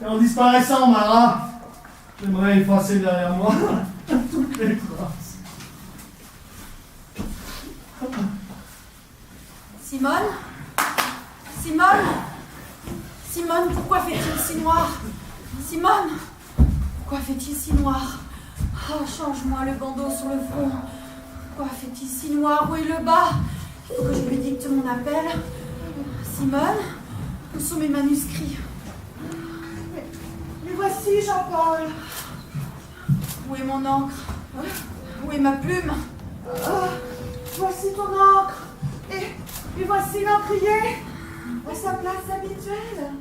Et en disparaissant, Mara, j'aimerais effacer derrière moi toutes les traces. Simone? Simone? Simone, pourquoi fait-il si noir? Simone? Pourquoi fait-il si noir? Oh, change-moi le bandeau sur le front. Pourquoi fait-il si noir? Où est le bas? Il faut que je lui dicte mon appel. Simone? Où sont mes manuscrits? Mais voici, Jean-Paul. Où est mon encre? Où est ma plume? Voici ton encre. Et voici l'encrier à sa place habituelle.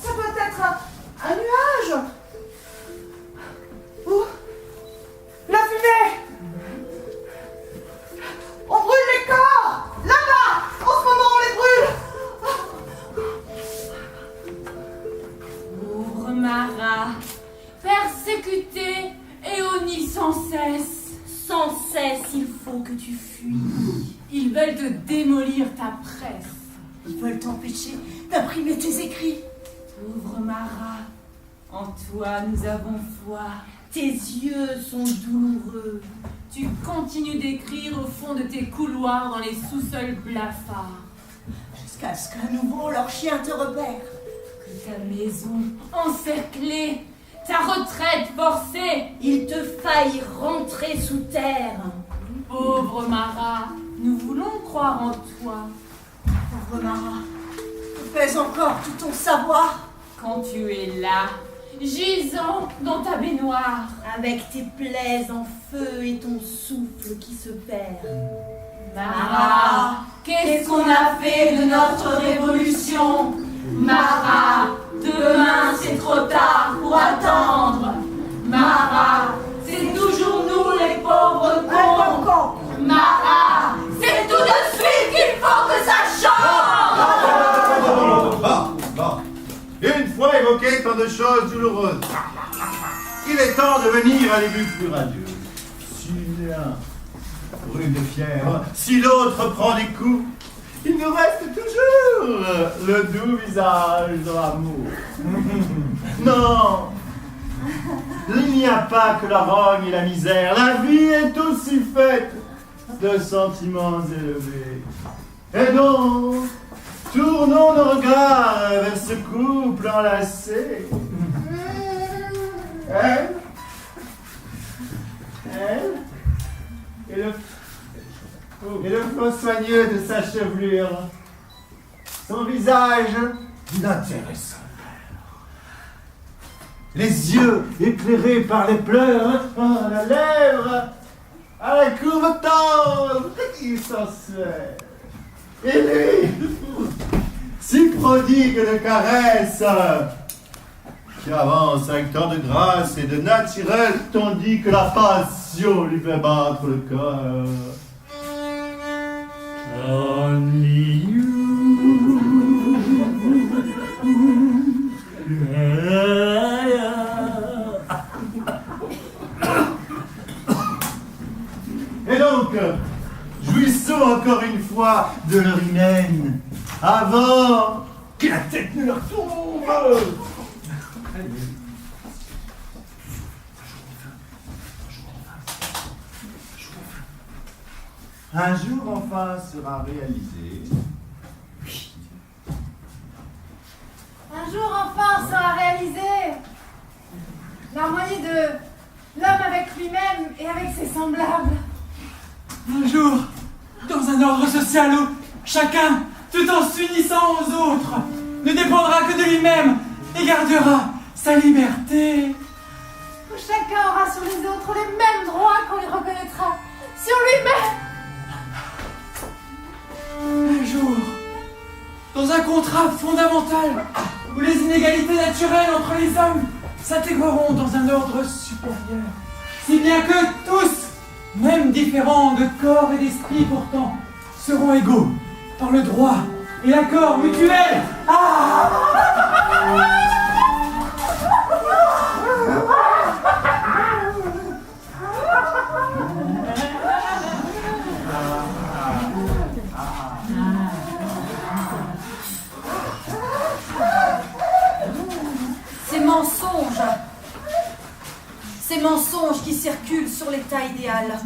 Ça doit être un nuage. Où? La fumée. On brûle les corps. Là-bas. En ce moment, on les brûle. Pauvre Mara, persécutée et honnie sans cesse. Sans cesse, il faut que tu fuis. Ils veulent te démolir ta presse. Ils veulent t'empêcher d'imprimer tes écrits. Pauvre Mara, en toi nous avons foi. Tes yeux sont douloureux. Tu continues d'écrire au fond de tes couloirs dans les sous-sols blafards. Jusqu'à ce qu'un nouveau leur chien te repère. Que ta maison encerclée, ta retraite forcée, il te faille rentrer sous terre. Pauvre Mara, nous voulons croire en toi. Pauvre Mara, tu pèses encore tout ton savoir. Quand tu es là, gisant dans ta baignoire, avec tes plaies en feu et ton souffle qui se perd. Mara, qu'est-ce qu'on a fait de notre révolution? Mara, demain c'est trop tard pour attendre. Mara, c'est toujours nous les pauvres cons. Mara, c'est tout de suite qu'il faut que ça change. Bon. Une fois évoqué tant de choses douloureuses, il est temps de venir à l'ébut plus radieux. Si l'un brûle de fièvre, si l'autre prend des coups, il nous reste toujours le doux visage de l'amour. Non, il n'y a pas que la rogne et la misère. La vie est aussi faite de sentiments élevés. Et donc, tournons nos regards vers ce couple enlacé. Elle et le flot soigneux de sa chevelure, son visage inintéressant, les yeux éclairés par les pleurs, la lèvre à la courbe tendre et sensuelle, et lui, si prodigue de caresses, qui avance avec tant de grâce et de naturel, tandis que la passion lui fait battre le cœur. Only you. Et donc, jouissons encore une fois de leur hymen, avant que la tête ne leur tombe. Un jour enfin sera réalisé. Un jour enfin sera réalisé l'harmonie de l'homme avec lui-même et avec ses semblables. Un jour, dans un ordre social où chacun, tout en s'unissant aux autres, ne dépendra que de lui-même et gardera sa liberté. Où chacun aura sur les autres les mêmes droits qu'on lui reconnaîtra sur lui-même. Un jour, dans un contrat fondamental où les inégalités naturelles entre les hommes s'intégreront dans un ordre supérieur, si bien que tous, même différents de corps et d'esprit pourtant, seront égaux par le droit et l'accord mutuel. Ces mensonges qui circulent sur l'état idéal,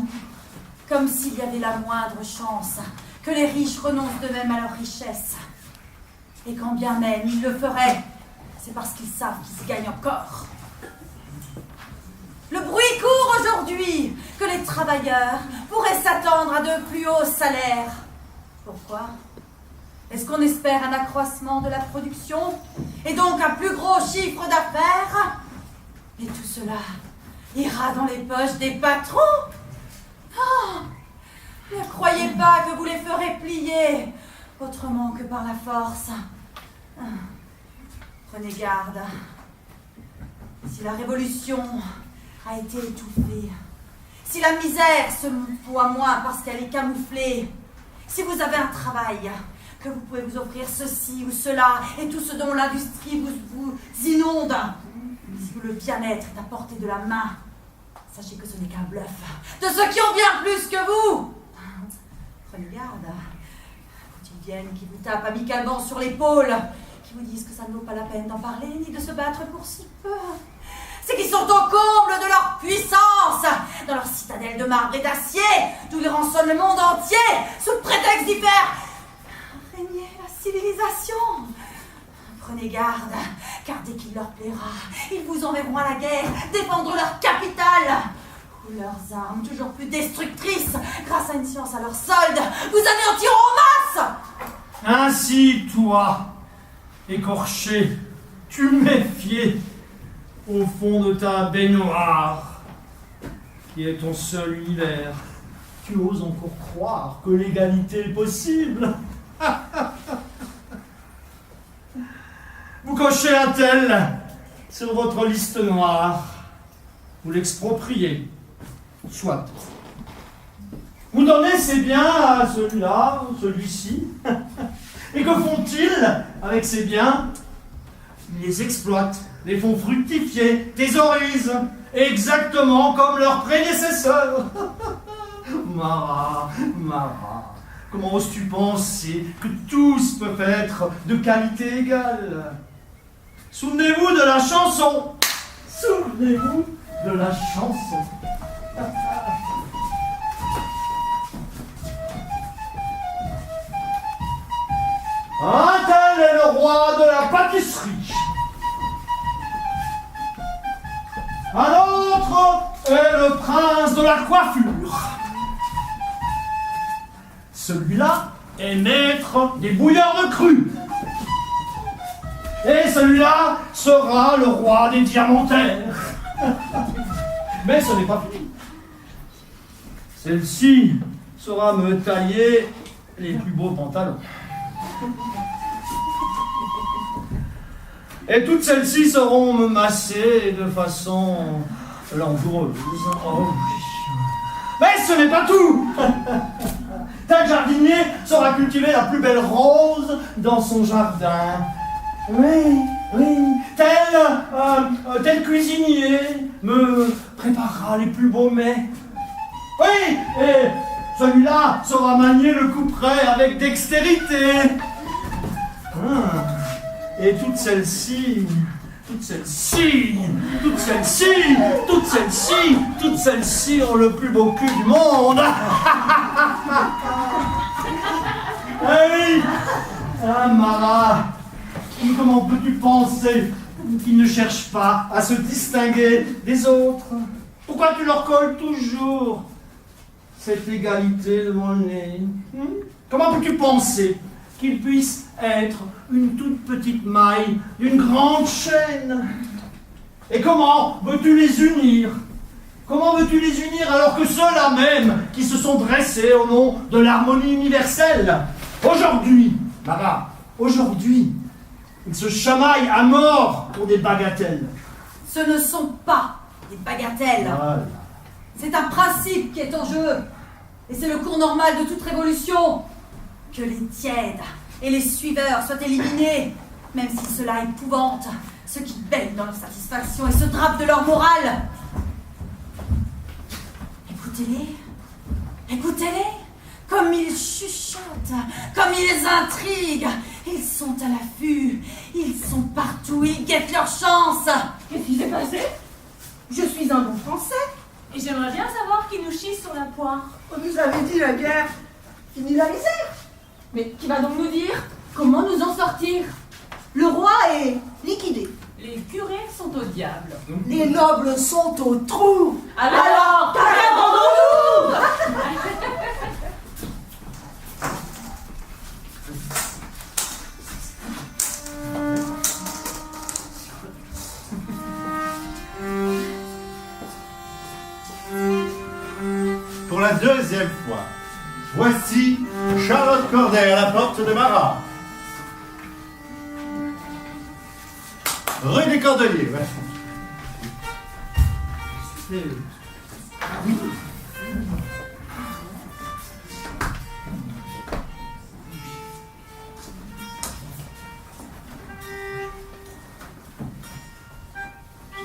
comme s'il y avait la moindre chance que les riches renoncent d'eux-mêmes à leur richesse. Et quand bien même ils le feraient, c'est parce qu'ils savent qu'ils se gagnent encore. Le bruit court aujourd'hui que les travailleurs pourraient s'attendre à de plus hauts salaires. Pourquoi ? Est-ce qu'on espère un accroissement de la production et donc un plus gros chiffre d'affaires? Et tout cela ira dans les poches des patrons? Oh, ne croyez pas que vous les ferez plier autrement que par la force. Prenez garde. Si la révolution a été étouffée, si la misère se voit moins parce qu'elle est camouflée, si vous avez un travail, que vous pouvez vous offrir ceci ou cela, et tout ce dont l'industrie vous inonde, si le bien-être est à portée de la main, sachez que ce n'est qu'un bluff de ceux qui ont bien plus que vous. Prenez garde. Quand ils viennent, qui vous tapent amicalement sur l'épaule, qui vous disent que ça ne vaut pas la peine d'en parler, ni de se battre pour si peu, c'est qu'ils sont au comble de leur puissance, dans leur citadelle de marbre et d'acier, d'où ils rançonnent le monde entier, sous prétexte d'y faire régner la civilisation. Prenez garde, car dès qu'il leur plaira, ils vous enverront à la guerre, défendre leur capitale, ou leurs armes toujours plus destructrices, grâce à une science à leur solde, vous anéantiront en masse. Ainsi, toi, écorché, tu méfiais au fond de ta baignoire, qui est ton seul univers. Tu oses encore croire que l'égalité est possible? Vous cochez un tel sur votre liste noire. Vous l'expropriez. Soit. Vous donnez ces biens à celui-là, celui-ci. Et que font-ils avec ces biens? Ils les exploitent, les font fructifier, thésaurisent, exactement comme leurs prédécesseurs. Marat, Marat, comment oses-tu penser que tous peuvent être de qualité égale? Souvenez-vous de la chanson. Souvenez-vous de la chanson. Un tel est le roi de la pâtisserie. Un autre est le prince de la coiffure. Celui-là est maître des bouilleurs de cru. Et celui-là sera le roi des diamantaires. Mais ce n'est pas fini. Celle-ci saura me tailler les plus beaux pantalons. Et toutes celles-ci sauront me masser de façon langoureuse. Oh oui. Mais ce n'est pas tout. Tel jardinier saura cultiver la plus belle rose dans son jardin. Oui, oui. Tel cuisinier me préparera les plus beaux mets. Oui, et celui-là saura manier le couperet avec dextérité. Et toutes celles-ci ont le plus beau cul du monde. Oui, Marat, comment peux-tu penser qu'ils ne cherchent pas à se distinguer des autres? Pourquoi tu leur colles toujours cette égalité devant le nez? Comment peux-tu penser qu'ils puissent être une toute petite maille d'une grande chaîne? Et comment veux-tu les unir? Comment veux-tu les unir alors que ceux-là même qui se sont dressés au nom de l'harmonie universelle, aujourd'hui, Marat, aujourd'hui, ils se chamaillent à mort pour des bagatelles? Ce ne sont pas des bagatelles. Voilà. C'est un principe qui est en jeu. Et c'est le cours normal de toute révolution. Que les tièdes et les suiveurs soient éliminés, même si cela épouvante ceux qui baignent dans leur satisfaction et se drapent de leur morale. Écoutez-les, comme ils chuchotent, comme ils intriguent. Ils sont à l'affût, ils sont partout, ils guettent leur chance. Qu'est-ce qui s'est s'est passé? Je suis un bon Français. Et j'aimerais bien savoir qui nous chie sur la poire. On nous avait dit la guerre, fini la misère. Mais qui va donc nous dire comment nous en sortir? Le roi est liquidé. Les curés sont au diable. Les nobles sont au trou. Alors, qu'attendons-nous? Pour la deuxième fois, voici Charlotte Corday à la porte de Marat. Rue des Cordeliers. Ouais.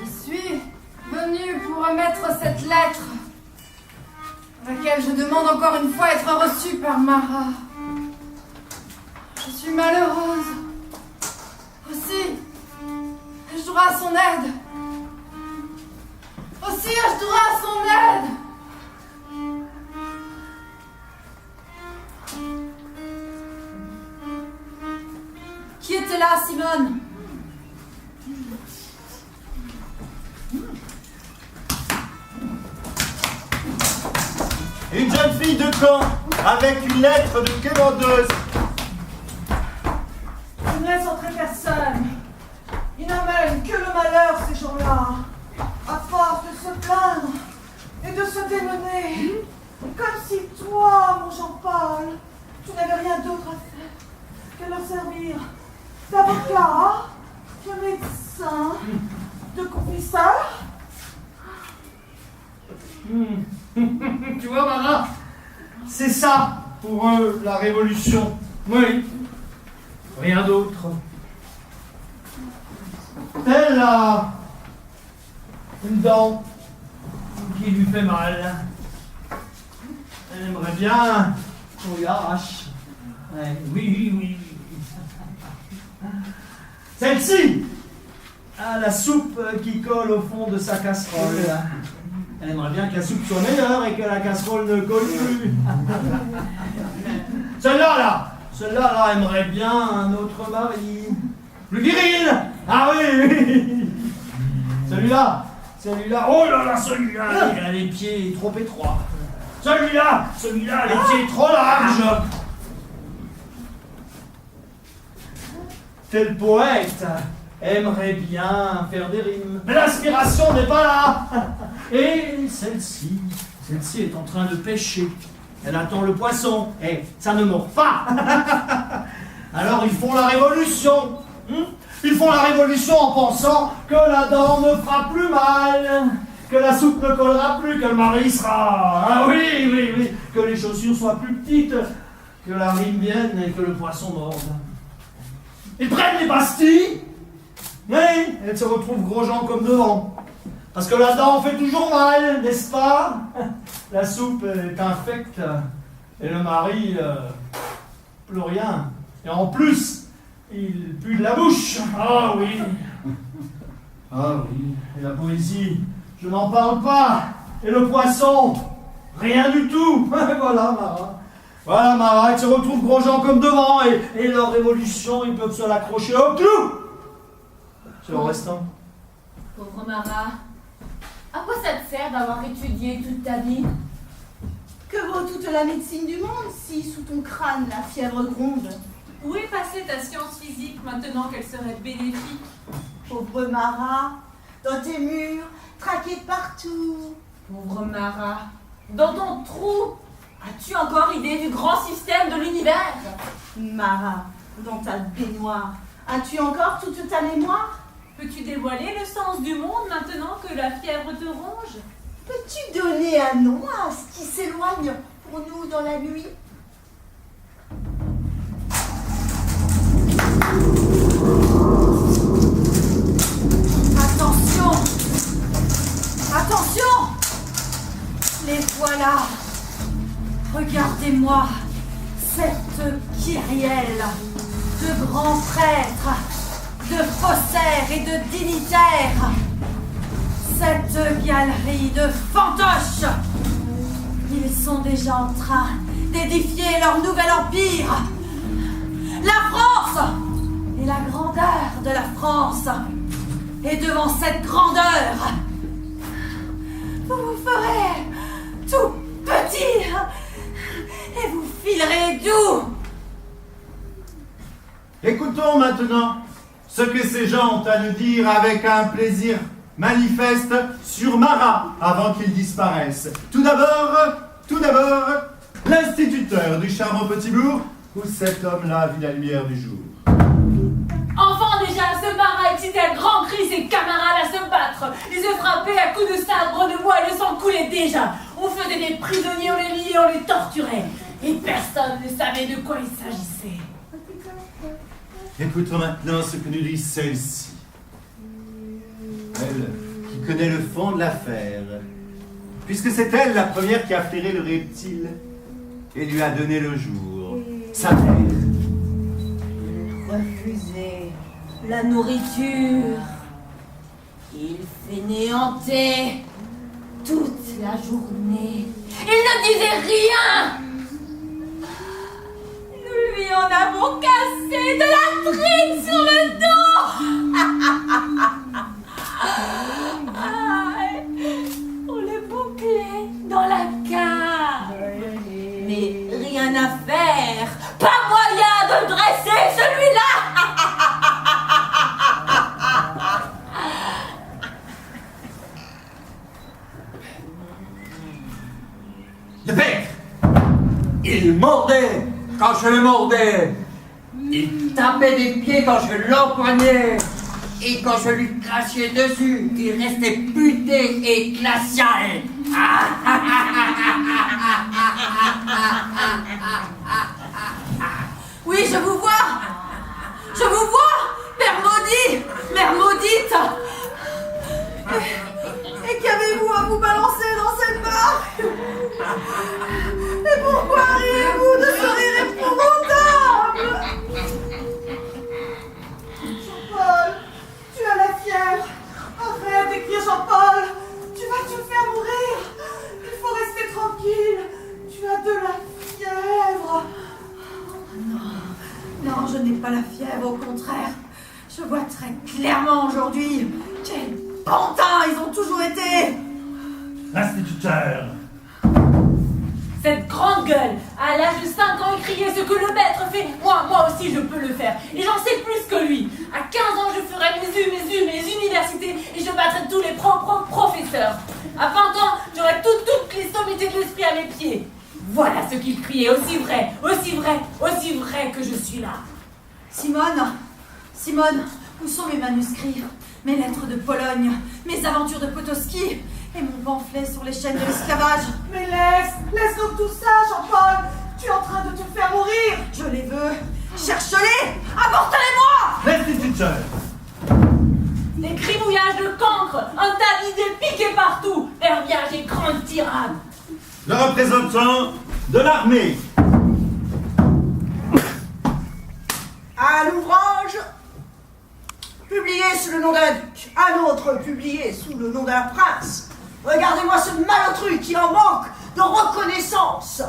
Je suis venue pour remettre cette lettre, laquelle je demande encore une fois être reçue par Marat. Je suis malheureuse. Aussi, ai-je droit à son aide. Aussi, ai-je droit à son aide. Qui était là, Simone? Une jeune fille de Caen avec une lettre de quémandeuse. Je ne laisse entrer personne. Ils n'amènent que le malheur, ces gens-là. À force de se plaindre et de se démener. Comme si toi, mon Jean-Paul, tu n'avais rien d'autre à faire que leur servir d'avocat, de médecin, de confesseur. Tu vois, Marat, c'est ça, pour eux, la révolution. Oui, rien d'autre. Elle a une dent qui lui fait mal. Elle aimerait bien qu'on lui arrache. Ouais, oui. Celle-ci a la soupe qui colle au fond de sa casserole. Elle aimerait bien que la soupe soit meilleure et que la casserole ne colle plus. Celle-là aimerait bien un autre mari. Plus viril. Ah oui. Celui-là, oh là là, celui-là, il a les pieds trop étroits. Celui-là, les pieds trop larges. Tel poète aimerait bien faire des rimes. Mais l'inspiration n'est pas là. Et celle-ci est en train de pêcher. Elle attend le poisson. Et ça ne mord pas. Alors ils font la révolution. Ils font la révolution en pensant que la dent ne fera plus mal, que la soupe ne collera plus, que le mari sera... Ah oui, que les chaussures soient plus petites, que la rime vienne et que le poisson morde. Ils prennent les pastilles, mais elles se retrouvent gros gens comme devant. Parce que la dent fait toujours mal, n'est-ce pas? La soupe est infecte et le mari, plus rien. Et en plus, il pue de la bouche. Ah oui. Et la poésie, je n'en parle pas. Et le poisson, rien du tout. Voilà Marat, ils se retrouvent gros gens comme devant et leur révolution, ils peuvent se l'accrocher au clou. C'est le restant. Pauvre Marat, à quoi ça te sert d'avoir étudié toute ta vie? Que vaut toute la médecine du monde si sous ton crâne la fièvre gronde? Où est passée ta science physique maintenant qu'elle serait bénéfique? Pauvre Marat, dans tes murs, traqué de partout. Pauvre Marat, dans ton trou, as-tu encore idée du grand système de l'univers? Marat, dans ta baignoire, as-tu encore toute ta mémoire? Peux-tu dévoiler le sens du monde maintenant que la fièvre te ronge? Peux-tu donner un nom à ce qui s'éloigne pour nous dans la nuit? Attention! Attention! Les voilà! Regardez-moi cette kyrielle de grands prêtres, de faussaires et de dignitaires, cette galerie de fantoches. Ils sont déjà en train d'édifier leur nouvel empire. La France et la grandeur de la France. Et devant cette grandeur, vous vous ferez tout petit et vous filerez doux. Écoutons maintenant ce que ces gens ont à nous dire avec un plaisir manifeste sur Marat avant qu'il disparaisse. Tout d'abord, l'instituteur du charmant petit bourg où cet homme-là vit la lumière du jour. Enfant déjà, ce Marat excitait à grands cris ses camarades à se battre. Ils se frappaient à coups de sabre de bois et le sang coulait déjà. On faisait des prisonniers, on les liait, on les torturait. Et personne ne savait de quoi il s'agissait. Écoutons maintenant ce que nous dit celle-ci. Elle, qui connaît le fond de l'affaire, puisque c'est elle la première qui a flairé le reptile et lui a donné le jour. Sa mère. Refuser la nourriture. Il fainéantait toute la journée. Il ne disait rien. Nous lui en avons cassé de la trine sur le dos. On le bouclait dans la cave. Mais rien à faire. Pas moyen de dresser celui-là. Le père, il mordait quand je le mordais. Il tapait des pieds quand je l'empoignais. Et quand je lui crachais dessus, il restait buté et glacial. Oui, je vous vois. Je vous vois, père maudit, mère maudite. Et qu'avez-vous à vous balancer dans cette barque? Et pourquoi riez-vous de ce rire épouvantable? Jean-Paul, tu as la fièvre. Arrête d'écrire, Jean-Paul. Tu vas te faire mourir. Il faut rester tranquille. Tu as de la fièvre. Non, je n'ai pas la fièvre, au contraire. Je vois très clairement aujourd'hui. Quels pantins ils ont toujours été. L'instituteur. Cette grande gueule, à l'âge de 5 ans, il criait ce que le maître fait. Moi aussi, je peux le faire. Et j'en sais plus que lui. À 15 ans, je ferai mes universités et je battrai tous les professeurs. À 20 ans, j'aurai toutes les sommités de l'esprit à mes pieds. Voilà ce qu'il criait, aussi vrai que je suis là. Simone, où sont mes manuscrits, mes lettres de Pologne, mes aventures de Potocki et mon pamphlet sur les chaînes de l'esclavage? Mais laisse donc tout ça, Jean-Paul. Tu es en train de te faire mourir. Je les veux. Cherche-les. Apportez-les-moi. L'instituteur. Des gribouillages de cancre, un tas d'idées piquées partout, herbiage et grande tirade. Le représentant de l'armée. Un ouvrage publié sous le nom d'un duc, un autre publié sous le nom d'un prince. Regardez-moi ce malotru qui en manque de reconnaissance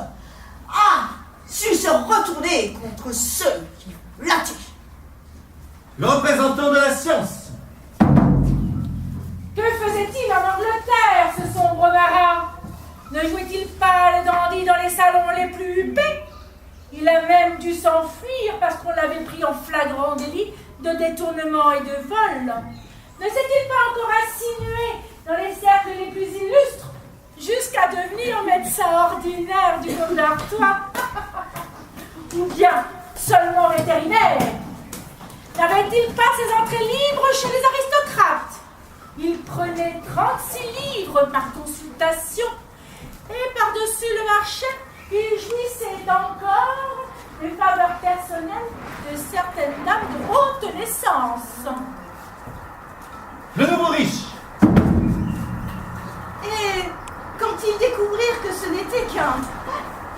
a su se retourner contre ceux qui flattaient. Le représentant de la science. Que faisait-il en Angleterre, ce sombre marin? Ne jouait-il pas le dandy dans les salons les plus huppés? Il a même dû s'enfuir parce qu'on l'avait pris en flagrant délit de détournement et de vol. Ne s'est-il pas encore insinué dans les cercles les plus illustres jusqu'à devenir médecin ordinaire du Comte d'Artois? Ou bien seulement vétérinaire? N'avait-il pas ses entrées libres chez les aristocrates? Il prenait 36 livres par consultation et par-dessus le marché, il jouissait encore des faveurs personnelles de certaines dames de haute naissance. Le nouveau riche. Et quand ils découvrirent que ce n'était qu'un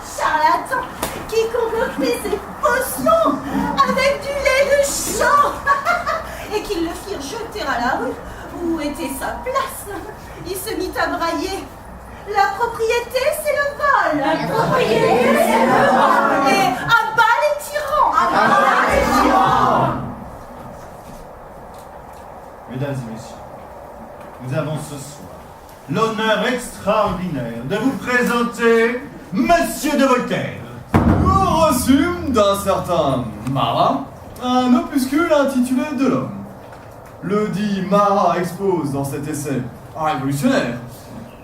charlatan qui concoctait ses potions avec du lait de champ et qu'ils le firent jeter à la rue, Où était sa place? Il se mit à brailler. La propriété, c'est le vol. La propriété, c'est le vol. Et à bas les tyrans. À bas les tyrans. Mesdames et messieurs, nous avons ce soir l'honneur extraordinaire de vous présenter Monsieur de Voltaire. Nous reçûmes d'un certain Marat un opuscule intitulé De l'homme. Le dit Marat expose dans cet essai révolutionnaire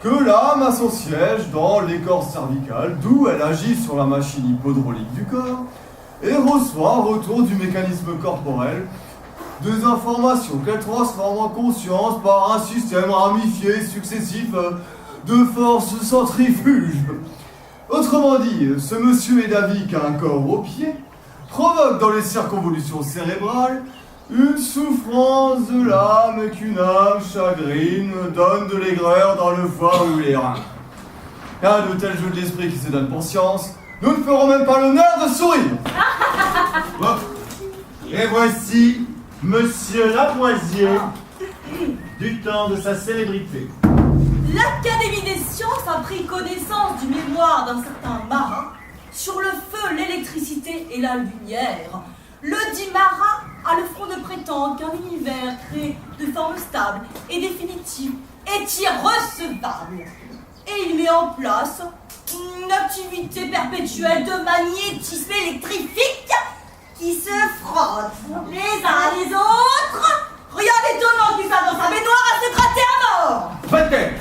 que l'âme a son siège dans l'écorce cervicale, d'où elle agit sur la machine hypodrolique du corps et reçoit, retour du mécanisme corporel, des informations qu'elle transforme en conscience par un système ramifié successif de forces centrifuges. Autrement dit, ce monsieur est d'avis qu'un corps au pied provoque dans les circonvolutions cérébrales une souffrance de l'âme et qu'une âme chagrine donne de l'aigreur dans le foie ou les reins. Un de tels jeux de l'esprit qui se donne pour science, nous ne ferons même pas l'honneur de sourire. Bon. Et voici Monsieur Lavoisier, du temps de sa célébrité. L'Académie des sciences a pris connaissance du mémoire d'un certain Marat sur le feu, l'électricité et la lumière. Le dit Marat a le front de prétendre qu'un univers créé de forme stable et définitive est irrecevable. Et il met en place une activité perpétuelle de magnétisme électrifique qui se frottent les uns les autres. Rien d'étonnant qu'il soit dans sa baignoire à se gratter à mort. Voltaire.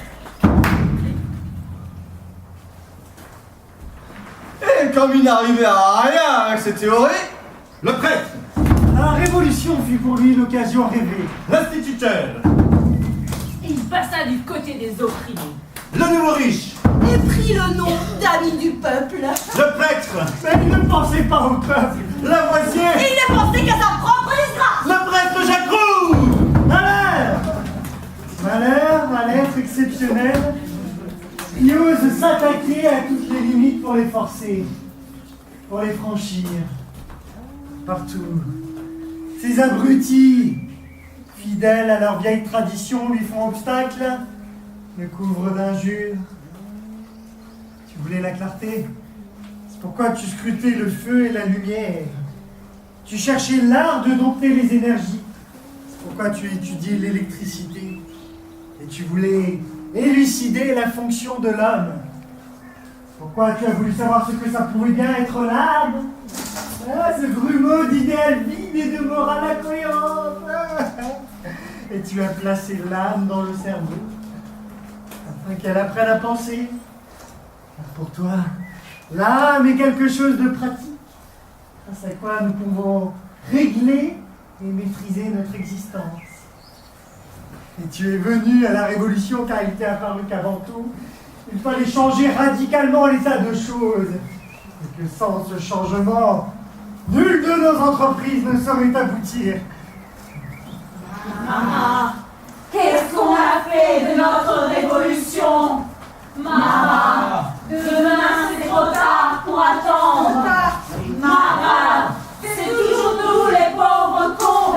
Et comme il n'arrivait à rien avec ses théories, Le prêtre. La révolution fut pour lui l'occasion rêvée. L'instituteur. Il passa du côté des opprimés. Le nouveau riche. Et prit le nom d'ami du peuple. Le prêtre. Mais il ne pensait pas au peuple. Lavoisier. Il ne pensait qu'à sa propre disgrâce. Le prêtre Jacques Roux. Malheur! Malheur, un être exceptionnel qui ose s'attaquer à toutes les limites pour les forcer, pour les franchir. Partout. Ces abrutis, fidèles à leur vieille tradition, lui font obstacle, le couvrent d'injures. Tu voulais la clarté? C'est pourquoi tu scrutais le feu et la lumière. Tu cherchais l'art de dompter les énergies. C'est pourquoi tu étudiais l'électricité. Et tu voulais élucider la fonction de l'homme. Pourquoi tu as voulu savoir ce que ça pouvait bien être l'âme? Ah, ce grumeau d'idéal vide et de morale incohérente. Et tu as placé l'âme dans le cerveau, afin qu'elle apprenne à penser. Car pour toi, l'âme est quelque chose de pratique, grâce à quoi nous pouvons régler et maîtriser notre existence. Et tu es venu à la Révolution car il t'est apparu qu'avant tout, il fallait changer radicalement l'état de choses. Et que sans ce changement, nulle de nos entreprises ne saurait aboutir. Marat, qu'est-ce qu'on a fait de notre révolution? Marat, demain c'est trop tard pour attendre. Marat, c'est toujours nous les pauvres cons.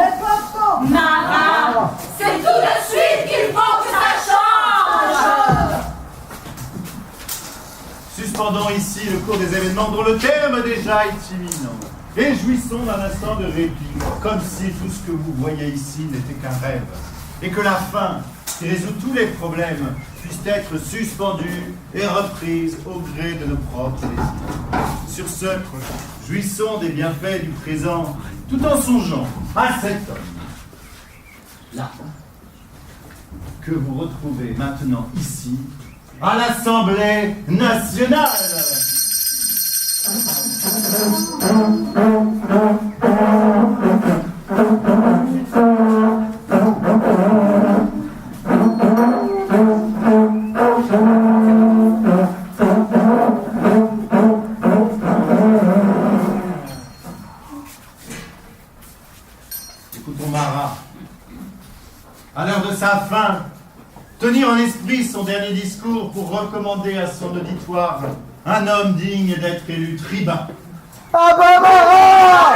Marat, c'est tout de suite qu'il faut que ça change. Suspendons ici le cours des événements dont le terme déjà est imminent. Et jouissons d'un instant de répit, comme si tout ce que vous voyez ici n'était qu'un rêve. Et que la fin, qui résout tous les problèmes, puisse être suspendue et reprise au gré de nos propres désirs. Sur ce, jouissons des bienfaits du présent, tout en songeant à cet homme, là, que vous retrouvez maintenant ici, à l'Assemblée nationale. Écoutons Marat. À l'heure de sa fin, tenir en esprit son dernier discours pour recommander à son auditoire un homme digne d'être élu tribun. Ah bah Marat!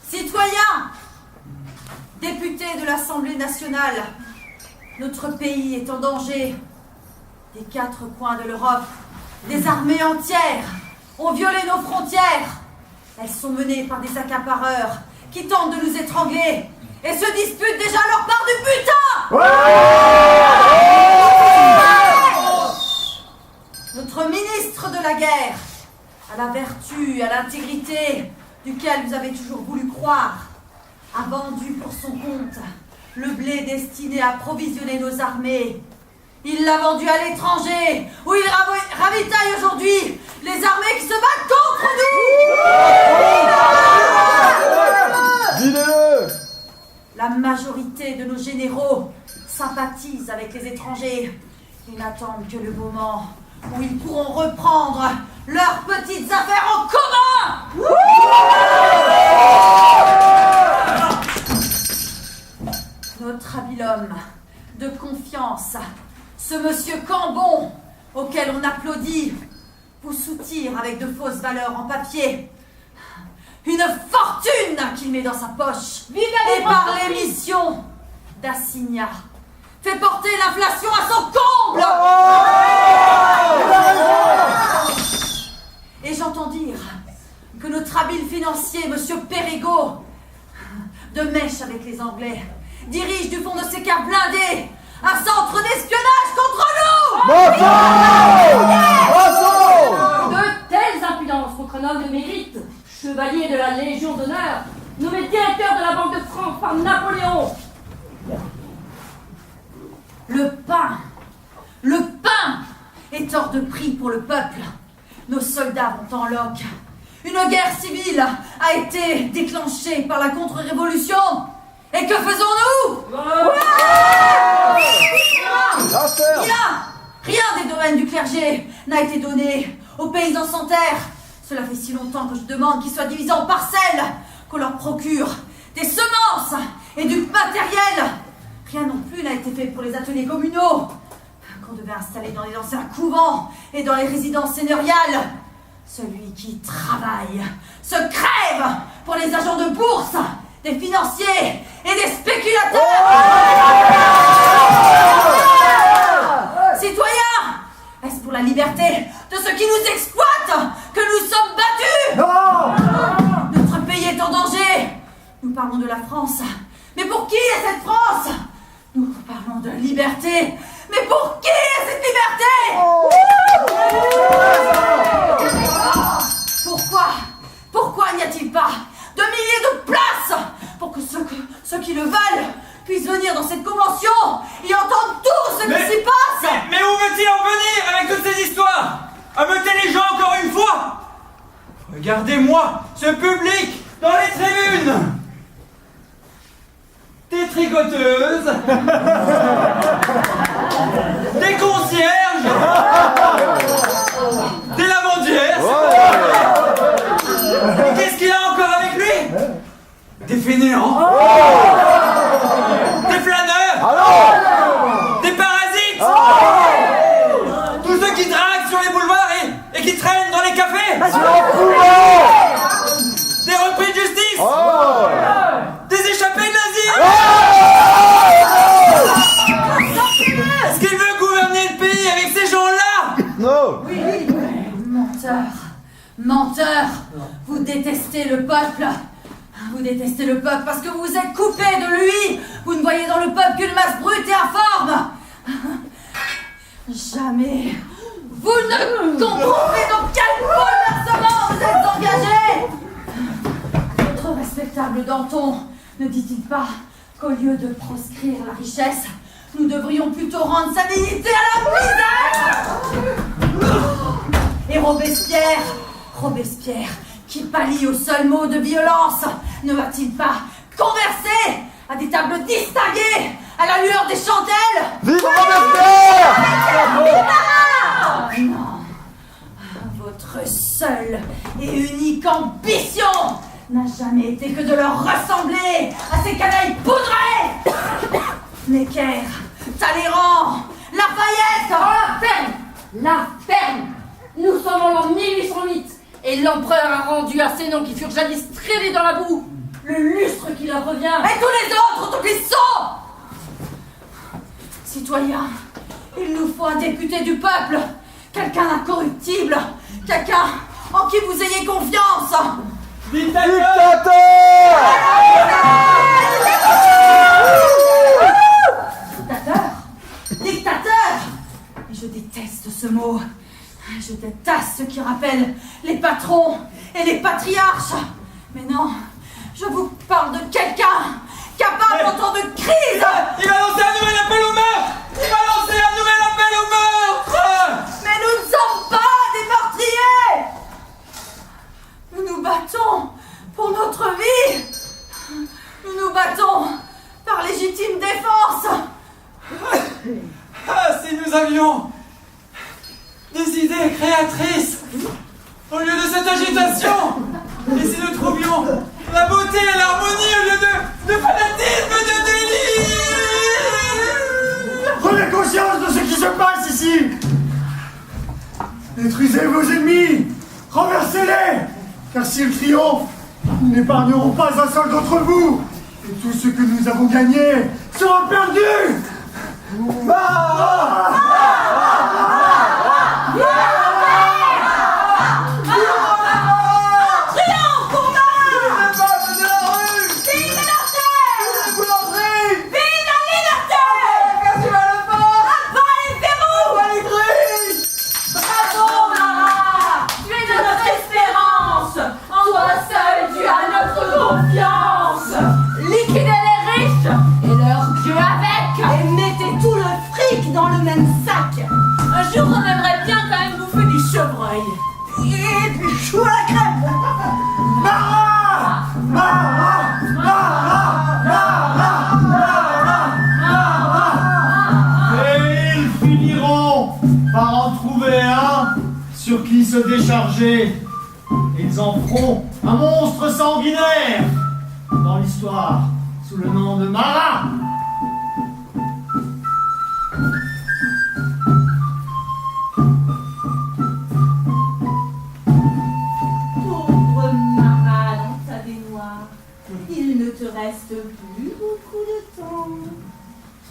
Citoyens, députés de l'Assemblée nationale, notre pays est en danger. Des 4 coins de l'Europe, des armées entières ont violé nos frontières. Elles sont menées par des accapareurs qui tentent de nous étrangler et se disputent déjà leur part du butin. Notre ministre de la guerre, à la vertu et à l'intégrité duquel vous avez toujours voulu croire, a vendu pour son compte le blé destiné à approvisionner nos armées. Il l'a vendu à l'étranger, où il ravitaille aujourd'hui les armées qui se battent contre nous. Dis-le! La majorité de nos généraux sympathisent avec les étrangers. Ils n'attendent que le moment où ils pourront reprendre leurs petites affaires en commun. Notre habile homme de confiance, ce monsieur Cambon, auquel on applaudit, vous soutire avec de fausses valeurs en papier. Une fortune qu'il met dans sa poche. Et par l'émission d'Assigna, fait porter l'inflation à son comble. Et j'entends dire que notre habile financier, monsieur Perrigot, de mèche avec les Anglais, dirige du fond de ses caves blindées un centre d'espionnage contre nous. De telles impudences contre un homme de mérite, chevalier de la Légion d'honneur, nommé directeur de la Banque de France par Napoléon. Le pain est hors de prix pour le peuple. Nos soldats vont en loc. Une guerre civile a été déclenchée par la contre-révolution. Et que faisons-nous? Rien des domaines du clergé n'a été donné aux paysans sans terre. Cela fait si longtemps que je demande qu'ils soient divisés en parcelles, qu'on leur procure des semences et du matériel. Rien non plus n'a été fait pour les ateliers communaux qu'on devait installer dans les anciens couvents et dans les résidences seigneuriales. Celui qui travaille se crève pour les agents de bourse, des financiers et des spéculateurs. Citoyens, est-ce pour la liberté de ceux qui nous exploitent que nous sommes battus? Non. Notre pays est en danger. Nous parlons de la France. Mais pour qui est cette France? Nous parlons de la liberté. Mais pour qui est cette liberté? Pourquoi n'y a-t-il pas de milliers de places pour que ceux qui le veulent puissent venir dans cette convention et entendre tout ce qui s'y passe? Mais où veut-il en venir avec toutes ces histoires? Ameuter les gens encore une fois? Regardez-moi ce public dans les tribunes! Des tricoteuses, des concierges, des lavandières. Et qu'est-ce qu'il a encore avec lui? Des fainéants, des flâneurs, des parasites, tous ceux qui draguent sur les boulevards et qui traînent dans les cafés, des repris de justice, des échappés de l'asile. Est-ce qu'il veut gouverner le pays avec ces gens-là? Non. Oui. Menteur, vous détestez le peuple. Vous détestez le peuple parce que vous êtes coupé de lui. Vous ne voyez dans le peuple qu'une masse brute et informe. Jamais vous ne comprendrez dans quel bouleversement vous êtes engagé. Votre respectable Danton ne dit-il pas qu'au lieu de proscrire la richesse, nous devrions plutôt rendre sa dignité à la misère? Et Robespierre, qui pâlit au seul mot de violence, ne va-t-il pas converser à des tables distinguées à la lueur des chandelles? Vive Robespierre! Non. Votre seule et unique ambition n'a jamais été que de leur ressembler à ces canailles poudrées. Necker, Talleyrand, Lafayette. La ferme. Nous sommes en l'an 1808 et l'empereur a rendu à ces noms qui furent jadis traînés dans la boue le lustre qui leur revient. Et tous les autres, tous les sons! Citoyens, il nous faut un député du peuple, quelqu'un d'incorruptible, quelqu'un en qui vous ayez confiance. Dictateur! Dictateur! Et je déteste ce mot. Je déteste ce qui rappelle les patrons et les patriarches. Mais non, je vous parle de quelqu'un capable en temps de crise. Il va lancer un nouvel appel au meurtre! Il va lancer un nouvel appel au meurtre! Mais nous ne sommes pas des meurtriers. Nous nous battons pour notre vie. Nous nous battons par légitime défense. Ah, si nous avions des idées créatrices au lieu de cette agitation, et si nous trouvions la beauté et l'harmonie au lieu de fanatisme et de délire. Prenez conscience de ce qui se passe ici. Détruisez vos ennemis, renversez-les, car s'ils triomphent, nous n'épargnerons pas un seul d'entre vous, et tout ce que nous avons gagné sera perdu. Dans le même sac. Un jour, on aimerait bien quand même bouffer du chevreuil. Et puis chou à la crème. Marat! Marat! Marat! Marat! Marat! Et ils finiront par en trouver un sur qui se décharger. Ils en feront un monstre sanguinaire dans l'histoire sous le nom de Marat. Pauvre Marat dans ta baignoire, il ne te reste plus beaucoup de temps.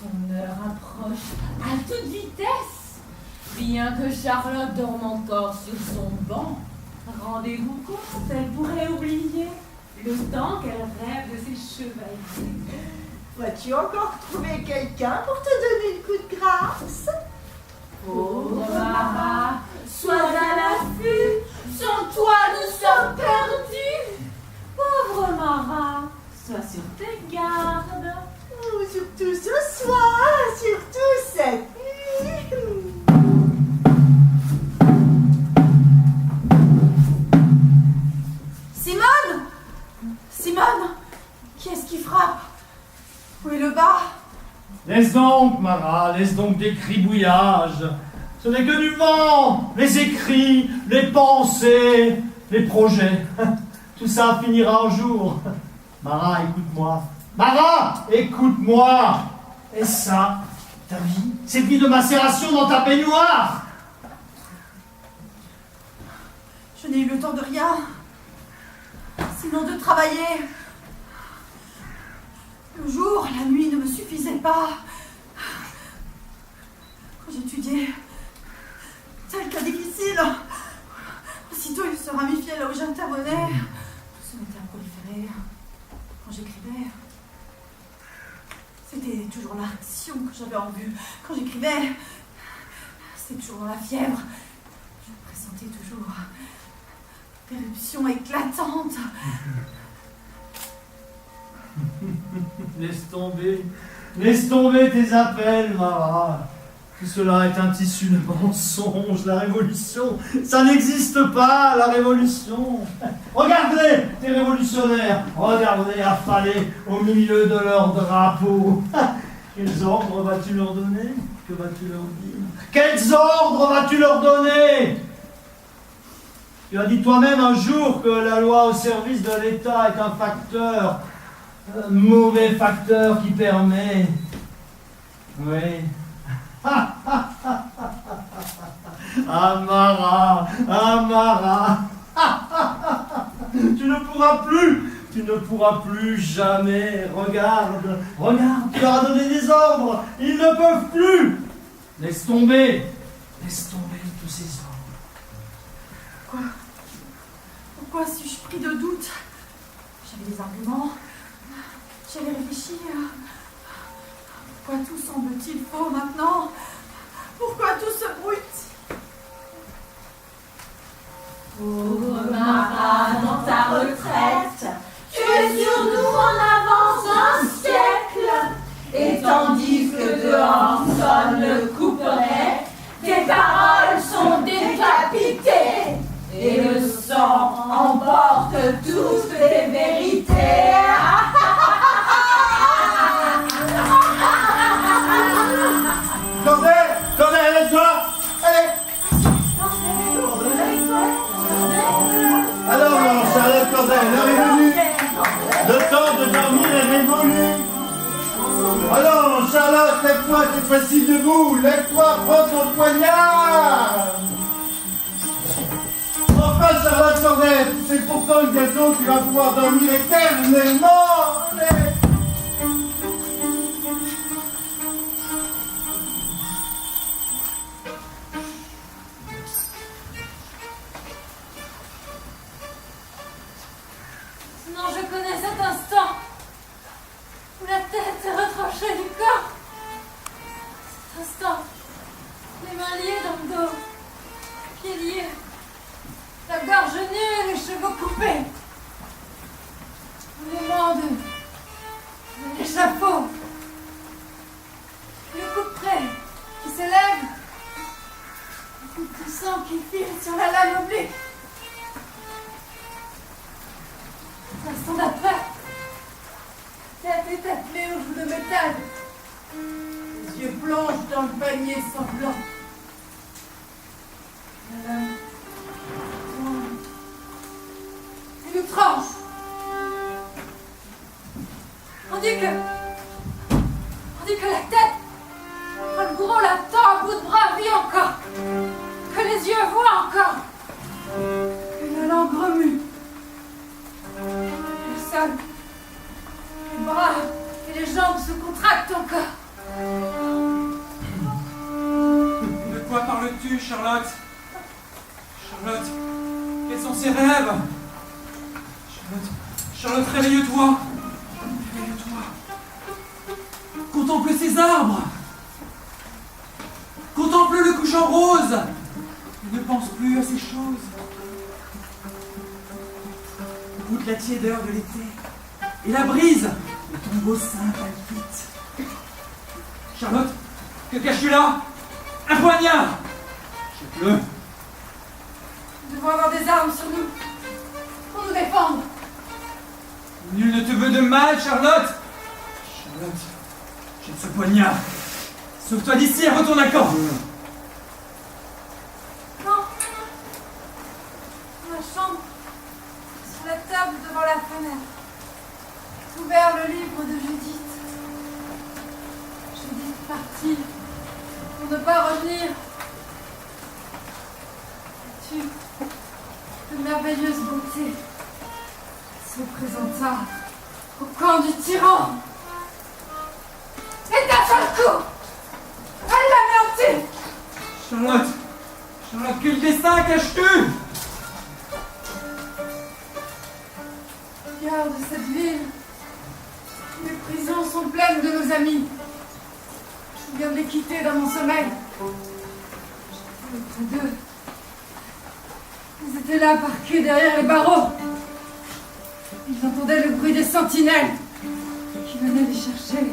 Ton heure approche à toute vitesse. Bien que Charlotte dorme encore sur son banc, rendez-vous compte, elle pourrait oublier le temps qu'elle rêve de ses chevaliers. Vas-tu encore trouver quelqu'un pour te donner le coup de grâce? Pauvre Marat, sois à l'affût, sans toi nous sommes perdus. Pauvre Marat, sois sur tes gardes. Oh, surtout ce soir, surtout cette nuit. Simone! Simone! Qui est-ce qui frappe? Où est le bas? Laisse donc, Marat, laisse donc des cribouillages. Ce n'est que du vent, les écrits, les pensées, les projets. Tout ça finira un jour. Marat, écoute-moi. Marat, écoute-moi. Et ça, ta vie, cette vie de macération dans ta baignoire. Je n'ai eu le temps de rien, sinon de travailler. Le jour, la nuit ne me suffisaient pas. Quand j'étudiais, tel cas difficile, aussitôt il se ramifiait là où j'intervenais. Tout se mettait à proliférer. Quand j'écrivais, c'était toujours l'action que j'avais en vue. Quand j'écrivais, c'était toujours dans la fièvre. Je pressentais toujours l'éruption éclatante. Laisse tomber tes appels, Marat. Tout cela est un tissu de mensonges. La révolution, ça n'existe pas, la révolution. Regardez, tes révolutionnaires, regardez affalés au milieu de leurs drapeaux. Quels ordres vas-tu leur donner? Que vas-tu leur dire? Quels ordres vas-tu leur donner? Tu as dit toi-même un jour que la loi au service de l'État est un facteur, un mauvais facteur qui permet... Oui. Amara, Amara. Tu ne pourras plus Tu ne pourras plus jamais. Regarde, regarde, tu leur as donné des ordres. Ils ne peuvent plus. Laisse tomber tous ces ordres. Pourquoi suis-je pris de doute? J'avais des arguments. J'avais réfléchi. Pourquoi tout semble-t-il faux maintenant? Pourquoi tout se bruit? Pauvre Marat, dans ta retraite, tu es sur nous en avance un siècle. Et tandis que dehors sonne le couperet, tes paroles sont décapitées. Et le sang emporte toutes tes vérités. Corneille, aide-toi! Allez! Alors, Charlotte Corneille, l'heure est venue. Le temps de dormir est révolu. Alors, Charlotte, lève-toi cette fois-ci debout. Lève-toi, prends ton poignard. Enfin, Charlotte Corneille, c'est pourtant que bientôt tu vas pouvoir dormir éternellement. Allez. Non, je connais cet instant où la tête est retranchée du corps. Cet instant, les mains liées dans le dos, les pieds liés, la gorge nue et les cheveux coupés. Le moment de l'échafaud, le coup près qui s'élève, le coup de sang qui file sur la lame oblique. L'instant d'après, tête établée au bout de métal, les yeux plongent dans le panier sanglant. La lame tombe et nous tranche. On dit que la tête, le gros l'attend à bout de bras, vit encore, que les yeux voient encore, que la langue remue. Le sol, les bras et les jambes se contractent encore. De quoi parles-tu, Charlotte? Charlotte, quels sont ces rêves? Charlotte, réveille-toi. Réveille-toi. Contemple ces arbres. Contemple le couchant rose. Ne pense plus à ces choses. Goûte la tiédeur de l'été. Et la brise de ton beau sein palpite. Charlotte, que caches-tu là? Un poignard! Jette-le. Nous devons avoir des armes sur nous pour nous défendre. Nul ne te veut de mal, Charlotte. Charlotte, jette ce poignard. Sauve-toi d'ici et retourne à camp. Non. Dans la chambre, sur la table devant la fenêtre, ouvert le livre de Judith. Judith partie pour ne pas revenir. Tu, de merveilleuse beauté, se présenta au camp du tyran. Et d'un seul coup, elle l'anéantit. Charlotte, quel destin caches-tu? Regarde cette ville. Les prisons sont pleines de nos amis. Je viens de les quitter dans mon sommeil. J'étais auprès d'eux. Ils étaient là, parqués derrière les barreaux. Ils entendaient le bruit des sentinelles qui venaient les chercher,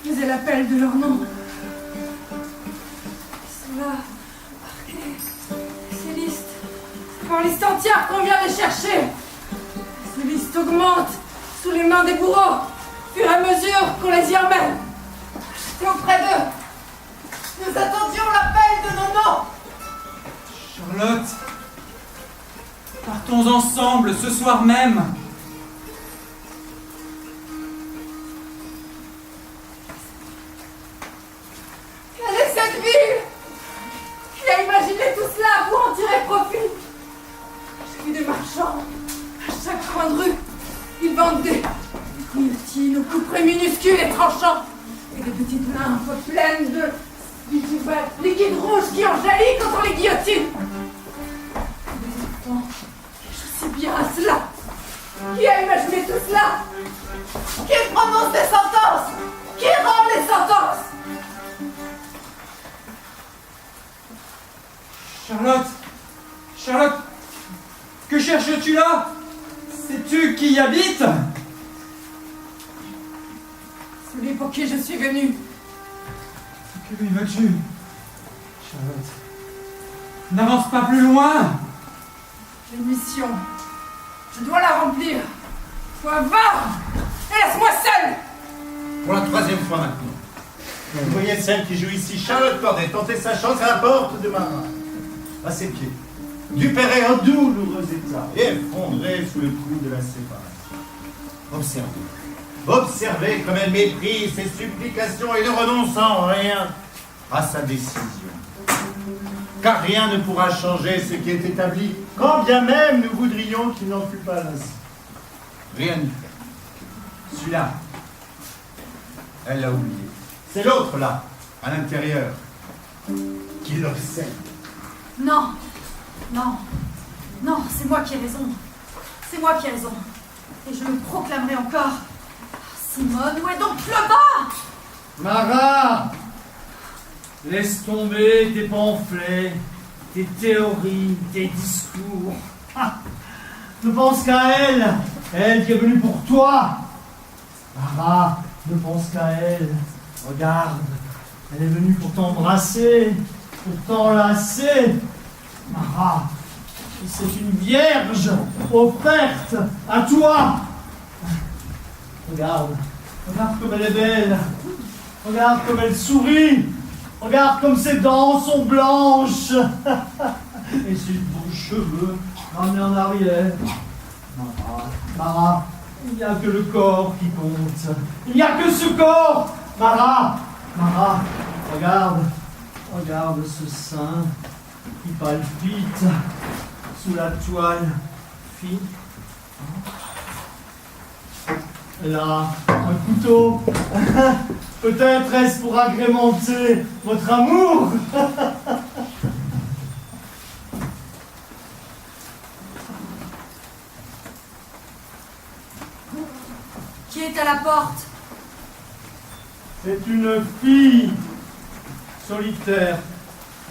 qui faisaient l'appel de leur nom. Ils sont là, parqués. Ces listes, c'est par listes entières qu'on vient les chercher. Ces listes augmentent sous les mains des bourreaux, au fur et à mesure qu'on les y emmène. J'étais auprès d'eux. Nous attendions l'appel de nos noms. Charlotte, partons ensemble ce soir même. Quelle est cette ville? Qui a imaginé tout cela pour en tirer profit? J'ai vu des marchands à chaque suivantes des guillotines aux couperets minuscules et tranchants, et des petites limpes pleines de liquide rouge qui en jaillit quand on les guillotine. Mais pourtant, je sais bien à cela. Qui a imaginé tout cela? Qui prononce des sentences? Qui rend les sentences? Charlotte, que cherches-tu là? Sais-tu qui y habite? Celui pour qui je suis venue. Que lui veux-tu? Charlotte, n'avance pas plus loin. J'ai une mission. Je dois la remplir. Toi, va! Et laisse-moi seule! Pour la 3e fois maintenant. Vous voyez celle qui joue ici, Charlotte Corday, tenter sa chance à la porte de Marat. À ses pieds, du Perret en douloureux état, et effondrée sous le coup de la séparation. Observez comme elle méprise ses supplications et ne renonce en rien à sa décision. Car rien ne pourra changer ce qui est établi, quand bien même nous voudrions qu'il n'en fût pas ainsi. Rien n'y fait. Celui-là, elle l'a oublié. C'est l'autre là, à l'intérieur, qui le sait. Non, c'est moi qui ai raison. C'est moi qui ai raison. Et je le proclamerai encore. Simone, où est donc le bas? Marat, laisse tomber tes pamphlets, tes théories, tes discours. Ne pense qu'à elle, elle qui est venue pour toi. Marat, ne pense qu'à elle. Regarde, elle est venue pour t'embrasser, pour t'enlacer. Marat, c'est une vierge offerte à toi. Regarde comme elle est belle. Regarde comme elle sourit. Regarde comme ses dents sont blanches. Et ses beaux cheveux ramenés en arrière. Marat, il n'y a que le corps qui compte. Il n'y a que ce corps. Marat, regarde ce sein qui palpite sous la toile fine. Là, un couteau. Peut-être est-ce pour agrémenter votre amour. Qui est à la porte? C'est une fille solitaire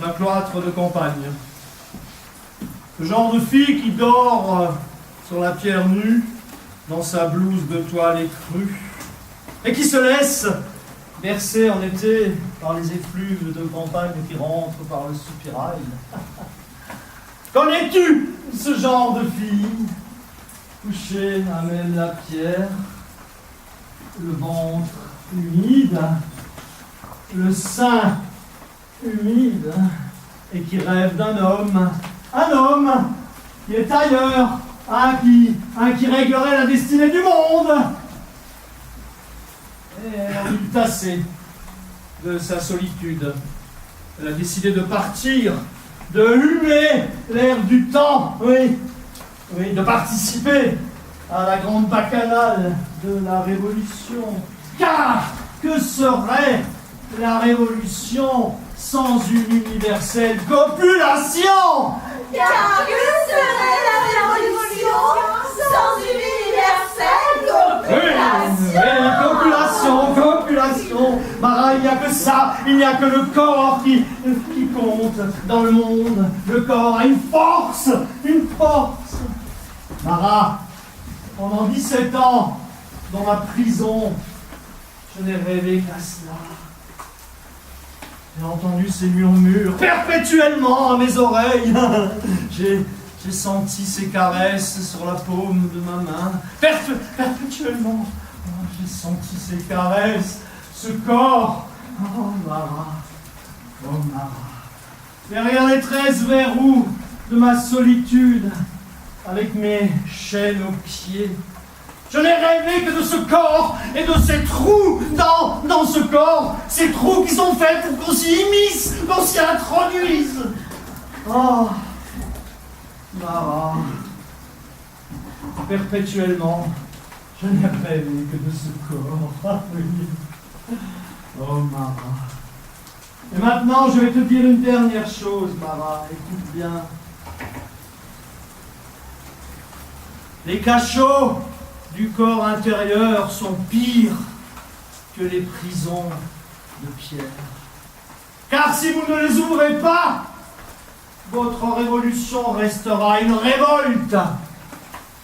d'un cloître de campagne. Le genre de fille qui dort sur la pierre nue dans sa blouse de toile écrue et qui se laisse bercer en été par les effluves de campagne qui rentrent par le soupirail. Connais-tu ce genre de fille? Couchée à même la pierre, le ventre humide, le sein humide, et qui rêve d'un homme. Un homme qui est ailleurs, qui réglerait la destinée du monde. Et elle a eu tassé de sa solitude. Elle a décidé de partir, de humer l'air du temps, oui, de participer à la grande bacchanale de la Révolution. Car que serait la Révolution sans une universelle copulation? Car que serait la révolution sans une universelle copulation? Copulation. Marat, il n'y a que ça, il n'y a que le corps qui compte dans le monde. Le corps a une force. Marat, pendant 17 ans, dans ma prison, je n'ai rêvé qu'à cela. J'ai entendu ces murmures perpétuellement à mes oreilles. J'ai senti ces caresses sur la paume de ma main. Perpétuellement. Oh, j'ai senti ces caresses, ce corps. Oh, Marat. Oh, Marat. Derrière les 13 verrous de ma solitude, avec mes chaînes aux pieds, je n'ai rêvé que de ce corps et de ces trous dans ce corps, ces trous qui sont faits pour qu'on s'y immisce, qu'on s'y introduise. Oh, Marat, perpétuellement, Je n'ai rêvé que de ce corps. Ah oui. Oh, Mara. Et maintenant, je vais te dire une dernière chose, Mara. Écoute bien. Les cachots du corps intérieur sont pires que les prisons de pierre. Car si vous ne les ouvrez pas, votre révolution restera une révolte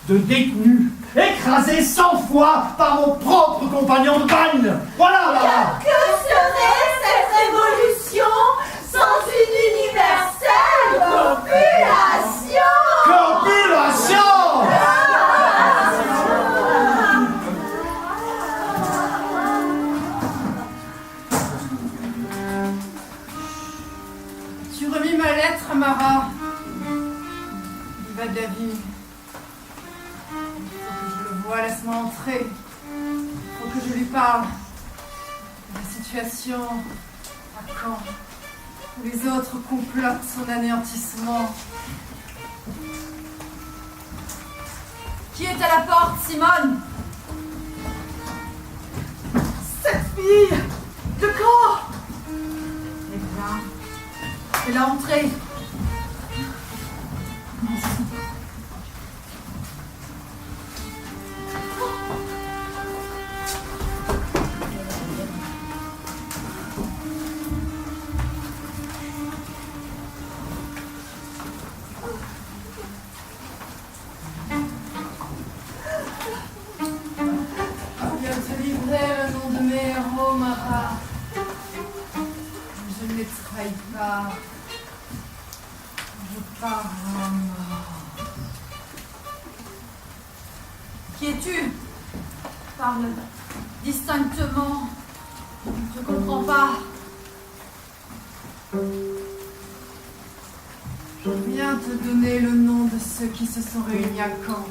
de détenus écrasés 100 fois par vos propres compagnons de bagne. Voilà, Mara. Que serait cette révolution sans une universelle copulation? Copulation! Tu remis ma lettre, Mara. Diva de la vie. Il faut que je le voie, laisse-moi entrer. Il faut que je lui parle. La situation à Caen, où les autres complotent son anéantissement. Qui est à la porte, Simone? Cette fille de Caen! Eh bien, fais-la entrer. Je viens te livrer le nom de mes héros, Mara. Je ne les trahis pas. Je pars à mort. Qui es-tu? Parle distinctement. Je comprends pas. Je viens te donner le nom de ceux qui se sont réunis à Caen.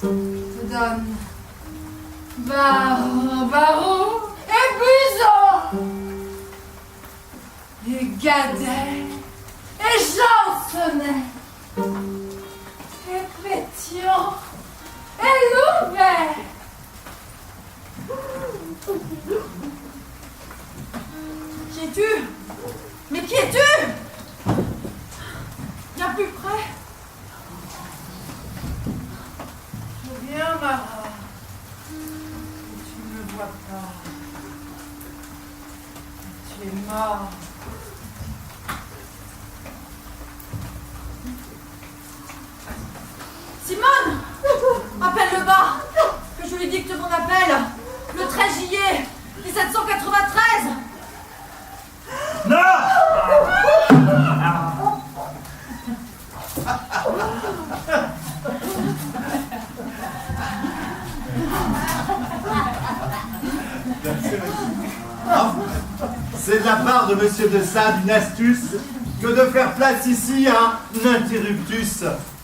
Je te donne Barreau et Buzot et Gadet et Jansonnet et Pétion et Louvet. Qui es-tu? Mais qui es-tu? Viens plus près. Je viens, Mara. Mais tu ne me vois pas. Tu es mort. Simone! Appelle le bas, que je lui dicte mon appel. Le 13 juillet 1793. Non! C'est de la part de Monsieur de Sade une astuce que de faire place ici à un interruptus,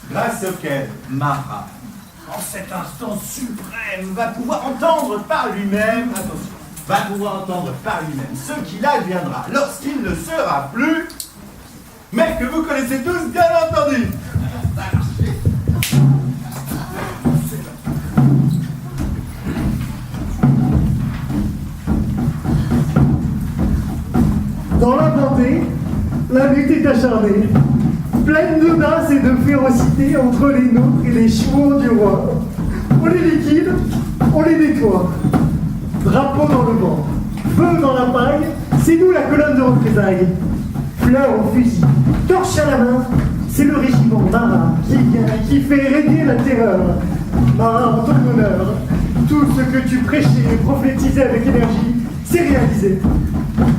grâce auquel Mara, en cet instant suprême, va pouvoir entendre par lui-même, attention, va pouvoir entendre par lui-même ce qu'il adviendra lorsqu'il ne sera plus, mais que vous connaissez tous bien entendu. Dans la Vendée, la lutte est acharnée, pleine d'audace et de férocité entre les nôtres et les chevaux du roi. On les liquide, on les nettoie. Drapeau dans le vent, feu dans la paille, c'est nous la colonne de représailles. Fleurs au fusil, torche à la main, c'est le régiment Mara qui vient et qui fait régner la terreur. Mara, en ton honneur, tout ce que tu prêchais et prophétisais avec énergie, c'est réalisé.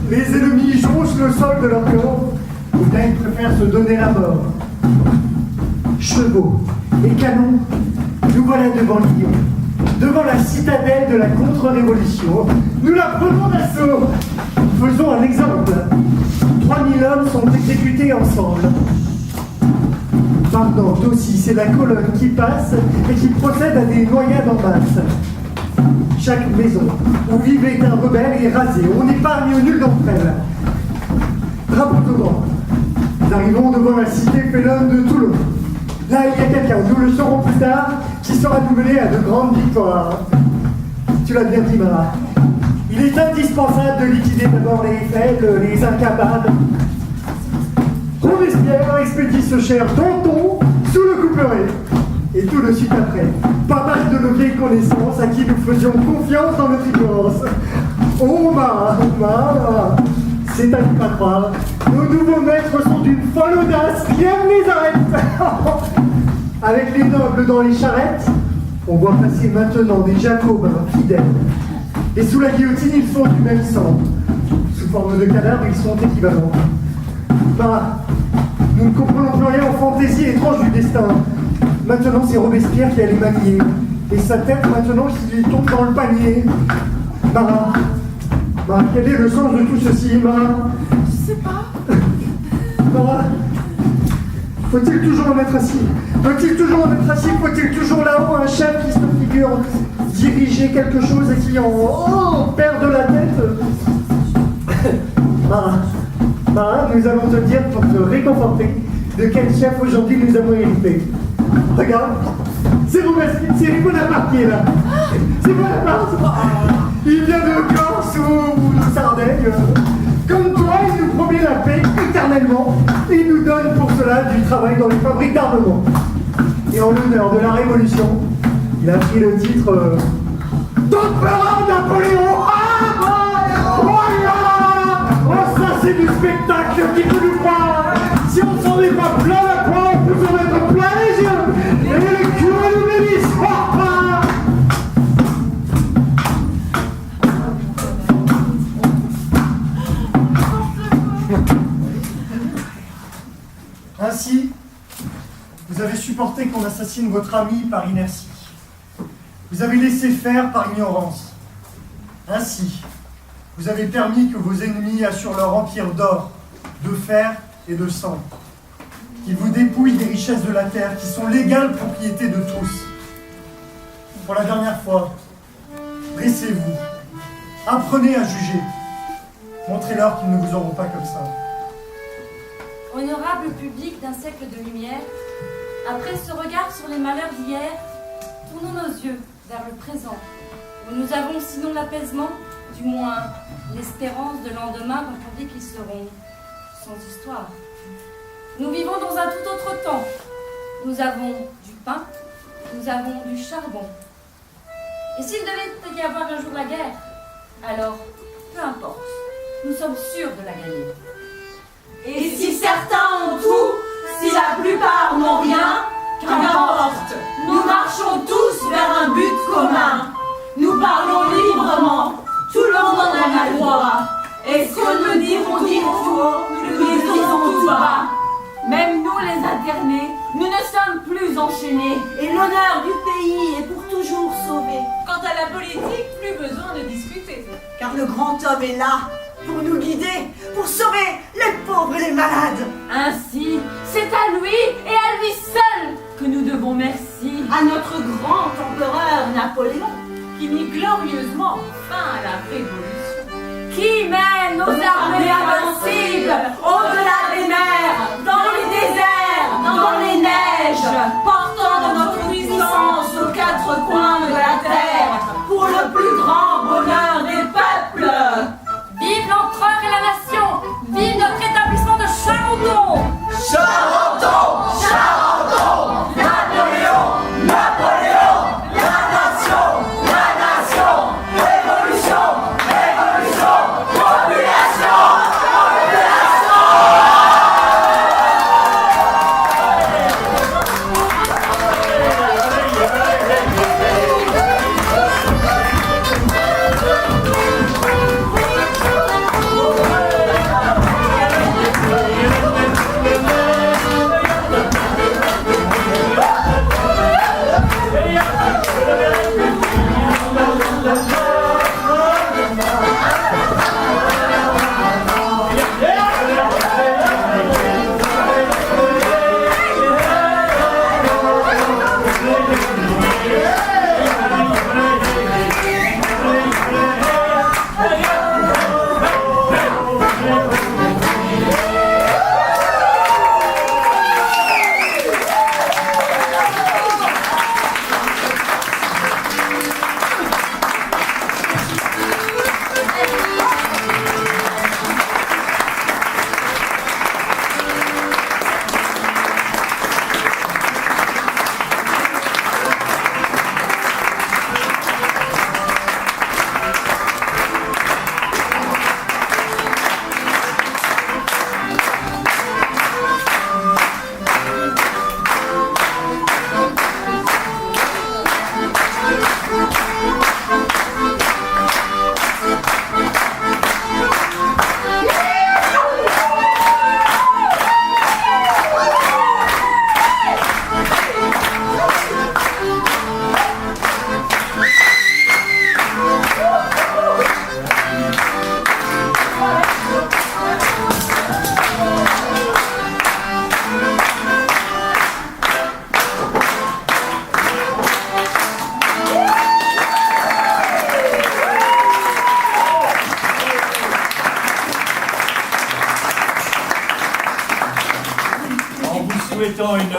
Les ennemis jonchent le sol de leur corps, ou bien ils préfèrent se donner la mort. Chevaux et canons, nous voilà devant Lyon, devant la citadelle de la contre-révolution. Nous la prenons d'assaut. Faisons un exemple. 3000 hommes sont exécutés ensemble. Pardon, aussi, c'est la colonne qui passe et qui procède à des noyades en masse. Chaque maison où vivait un rebelle est rasée. On n'épargne nul d'entre elles. Drapeau devant. Nous arrivons devant la cité félonne de Toulon. Là, il y a quelqu'un, nous le saurons plus tard, qui saura nous mener à de grandes victoires. Tu l'as bien dit, Marat. Il est indispensable de liquider d'abord les faibles, les incapables. Robespierre expédie ce cher Danton sous le couperet. Et tout de suite après, pas mal de nos vieilles connaissances à qui nous faisions confiance dans notre ignorance. Oh Marat, c'est à ne pas croire. Nos nouveaux maîtres sont d'une folle audace, rien ne les arrête. Avec les nobles dans les charrettes, on voit passer maintenant des jacobins fidèles. Et sous la guillotine, ils sont du même sang. Sous forme de cadavres, ils sont équivalents. Nous ne comprenons plus rien aux fantaisies étranges du destin. Maintenant, c'est Robespierre qui a les manier. Et sa tête, maintenant, qui lui tombe dans le panier. Marat, quel est le sens de tout ceci, Marat? Je sais pas. Marat, faut-il toujours en être assis? Faut-il toujours en être assis? Faut-il toujours là-haut un chef qui se figure diriger quelque chose et qui en perd de la tête? Marat, nous allons te dire pour te réconforter de quel chef aujourd'hui nous avons hérité. Regarde, c'est Robespierre, c'est Bonaparte qui est là. C'est Bonaparte. Il vient de Corse ou de Sardaigne. Comme toi, il nous promet la paix éternellement et nous donne pour cela du travail dans les fabriques d'armement. Et en l'honneur de la Révolution, il a pris le titre d'Empereur Napoléon. Oh, ça c'est du spectacle qui peut nous croire. Si on s'en est pas plein la poire, on peut s'en mettre plein les yeux. Et les curés nous bénissent. Ainsi, vous avez supporté qu'on assassine votre ami par inertie. Vous avez laissé faire par ignorance. Ainsi, vous avez permis que vos ennemis assurent leur empire d'or, de fer et de sang, qui vous dépouillent des richesses de la terre, qui sont l'égale propriété de tous. Pour la dernière fois, dressez-vous, apprenez à juger, montrez-leur qu'ils ne vous auront pas comme ça. Honorable public d'un siècle de lumière, après ce regard sur les malheurs d'hier, tournons nos yeux vers le présent, où nous avons sinon l'apaisement, du moins l'espérance de lendemain dont on dit qu'ils seront sans histoire. Nous vivons dans un tout autre temps. Nous avons du pain, nous avons du charbon. Et s'il devait y avoir un jour la guerre, alors, peu importe, nous sommes sûrs de la gagner. Et si certains ont tout, si la plupart n'ont rien, qu'importe, nous marchons tous vers un but commun. Nous parlons librement, tout le monde en a le droit. Et ce que nous dirons dire tout haut, nous le disons tout bas. Même nous les internés, nous ne sommes plus enchaînés. Et l'honneur du pays est pour toujours sauvé. Quant à la politique, plus besoin de discuter. Car le grand homme est là pour nous guider, pour sauver les pauvres et les malades. Ainsi, c'est à lui et à lui seul que nous devons merci. À notre grand empereur Napoléon, Qui mit glorieusement fin à la Révolution. qui mène nos armées invincibles au-delà des mers, dans les déserts, dans les neiges, portant de notre puissance aux quatre coins de la terre, pour le plus grand bonheur des peuples. Vive l'empereur et la nation! Vive notre établissement de Charenton! Charenton! Charenton! Napoléon! Napoléon! La nation! La nation! Révolution! Révolution! Population! Population!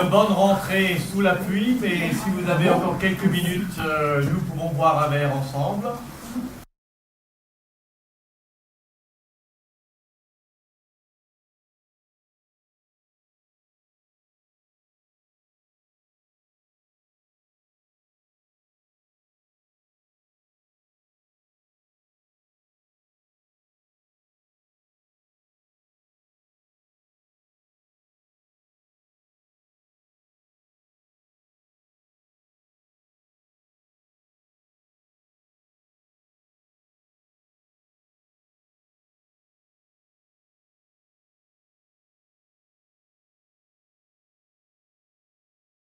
bonne rentrée sous la pluie, mais si vous avez encore quelques minutes, nous pouvons boire un verre ensemble.